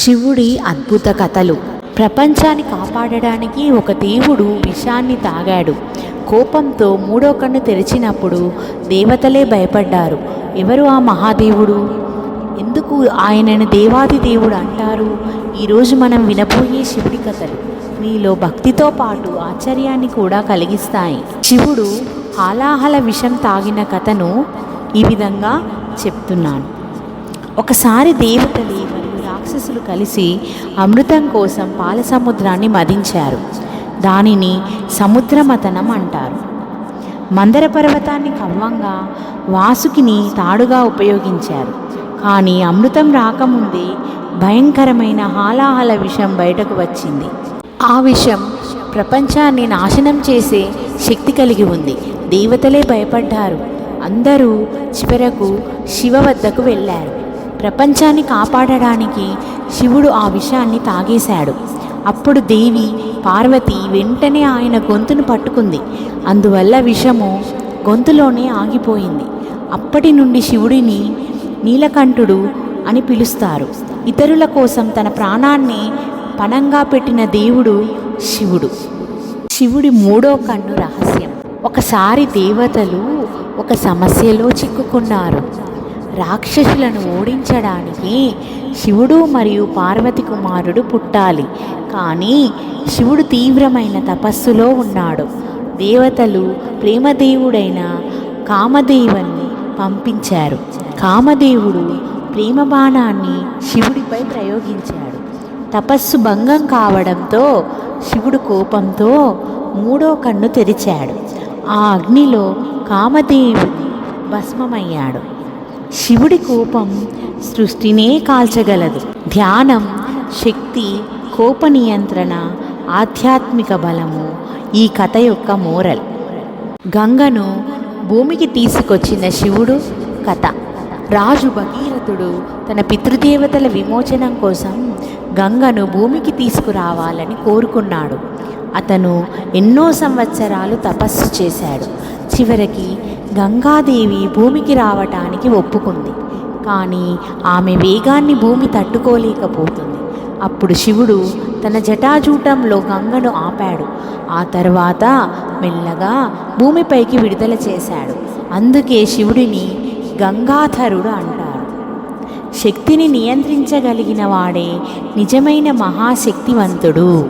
శివుడి అద్భుత కథలు. ప్రపంచాన్ని కాపాడడానికి ఒక దేవుడు విషాన్ని తాగాడు. కోపంతో మూడో కన్ను తెరిచినప్పుడు దేవతలే భయపడ్డారు. ఎవరు ఆ మహాదేవుడు? ఎందుకు ఆయనను దేవాది దేవుడు అంటారు? ఈరోజు మనం వినబోయే శివుడి కథలు మీలో భక్తితో పాటు ఆశ్చర్యాన్ని కూడా కలిగిస్తాయి. శివుడు హాలాహల విషం తాగిన కథను ఈ విధంగా చెప్తున్నాను. ఒకసారి దేవతలు మరియు రాక్షసులు కలిసి అమృతం కోసం పాల సముద్రాన్ని మదించారు. దానిని సముద్రమథనం అంటారు. మందర పర్వతాన్ని కవ్వంగా, వాసుకిని తాడుగా ఉపయోగించారు. కానీ అమృతం రాకముందే భయంకరమైన హాలాహల విషం బయటకు వచ్చింది. ఆ విషం ప్రపంచాన్ని నాశనం చేసే శక్తి కలిగి ఉంది. దేవతలే భయపడ్డారు. అందరూ చివరకు శివ వద్దకు వెళ్ళారు. ప్రపంచాన్ని కాపాడడానికి శివుడు ఆ విషాన్ని తాగేశాడు. అప్పుడు దేవి పార్వతి వెంటనే ఆయన గొంతును పట్టుకుంది. అందువల్ల విషము గొంతులోనే ఆగిపోయింది. అప్పటి నుండి శివుడిని నీలకంఠుడు అని పిలుస్తారు. ఇతరుల కోసం తన ప్రాణాన్ని పణంగా పెట్టిన దేవుడు శివుడు. శివుడి మూడో కన్ను రహస్యం. ఒకసారి దేవతలు ఒక సమస్యలో చిక్కుకున్నారు. రాక్షసులను ఓడించడానికి శివుడు మరియు పార్వతి కుమారుడు పుట్టాలి. కానీ శివుడు తీవ్రమైన తపస్సులో ఉన్నాడు. దేవతలు ప్రేమదేవుడైన కామదేవుని పంపించారు. కామదేవుడు ప్రేమ బాణాన్ని శివుడిపై ప్రయోగించాడు. తపస్సు భంగం కావడంతో శివుడు కోపంతో మూడో కన్ను తెరిచాడు. ఆ అగ్నిలో కామదేవుని భస్మమయ్యాడు. శివుడి కోపం సృష్టినే కాల్చగలదు. ధ్యానం, శక్తి, కోప నియంత్రణ, ఆధ్యాత్మిక బలము ఈ కథ యొక్క మోరల్. గంగను భూమికి తీసుకొచ్చిన శివుడు కథ. రాజు భగీరథుడు తన పితృదేవతల విమోచనం కోసం గంగను భూమికి తీసుకురావాలని కోరుకున్నాడు. అతను ఎన్నో సంవత్సరాలు తపస్సు చేశాడు. చివరికి గంగాదేవి భూమికి రావటానికి ఒప్పుకుంది. కానీ ఆమె వేగాన్ని భూమి తట్టుకోలేకపోతుంది. అప్పుడు శివుడు తన జటాజూటంలో గంగను ఆపాడు. ఆ తర్వాత మెల్లగా భూమిపైకి విడుదల చేశాడు. అందుకే శివుడిని గంగాధరుడు అంటారు. శక్తిని నియంత్రించగలిగిన వాడే నిజమైన మహాశక్తివంతుడు.